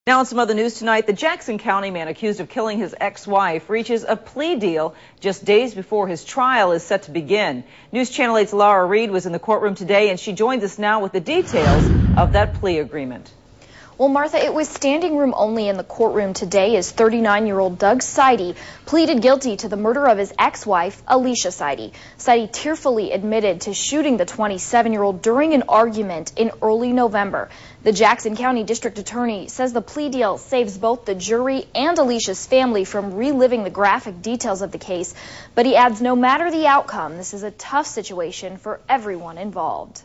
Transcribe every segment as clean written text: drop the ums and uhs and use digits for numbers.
Now in some other news tonight, the Jackson County man accused of killing his ex-wife reaches a plea deal just days before his trial is set to begin. News Channel 8's Laura Reed was in the courtroom today, and she joins us now with the details of that plea agreement. Well, Martha, it was standing room only in the courtroom today as 39-year-old Doug Sidie pleaded guilty to the murder of his ex-wife, Alisha Sidie. Sidie tearfully admitted to shooting the 27-year-old during an argument in early November. The Jackson County District Attorney says the plea deal saves both the jury and Alisha's family from reliving the graphic details of the case. But he adds no matter the outcome, this is a tough situation for everyone involved.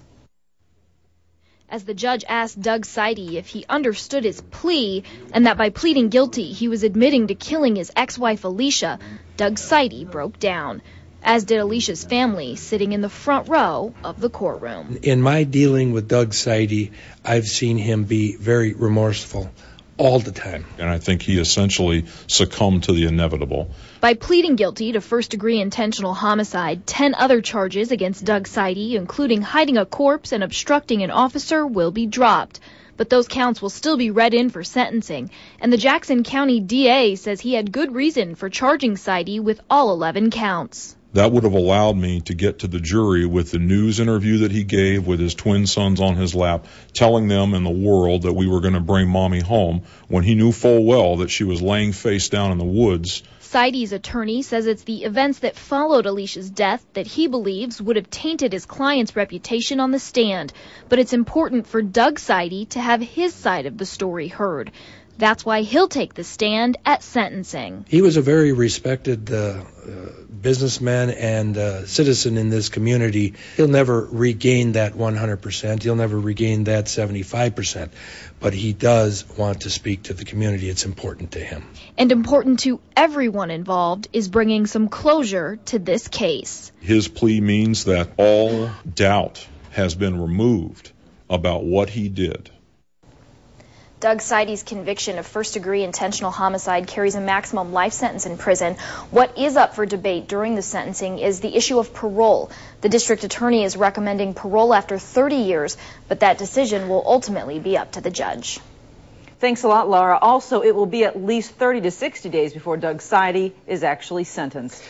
As the judge asked Doug Sidie if he understood his plea and that by pleading guilty he was admitting to killing his ex-wife Alisha, Doug Sidie broke down, as did Alisha's family sitting in the front row of the courtroom. In my dealing with Doug Sidie, I've seen him be very remorseful all the time. And I think he essentially succumbed to the inevitable. By pleading guilty to first-degree intentional homicide, 10 other charges against Doug Sidie, including hiding a corpse and obstructing an officer, will be dropped. But those counts will still be read in for sentencing, and the Jackson County DA says he had good reason for charging Sidie with all 11 counts. That would have allowed me to get to the jury with the news interview that he gave with his twin sons on his lap, telling them and the world that we were going to bring Mommy home when he knew full well that she was laying face down in the woods. Sidie's attorney says it's the events that followed Alisha's death that he believes would have tainted his client's reputation on the stand. But it's important for Doug Sidie to have his side of the story heard. That's why he'll take the stand at sentencing. He was a very respected businessman and citizen in this community. He'll never regain that 100%. He'll never regain that 75%. But he does want to speak to the community. It's important to him. And important to everyone involved is bringing some closure to this case. His plea means that all doubt has been removed about what he did. Doug Sidie's conviction of first-degree intentional homicide carries a maximum life sentence in prison. What is up for debate during the sentencing is the issue of parole. The district attorney is recommending parole after 30 years, but that decision will ultimately be up to the judge. Thanks a lot, Laura. Also, it will be at least 30 to 60 days before Doug Sidie is actually sentenced.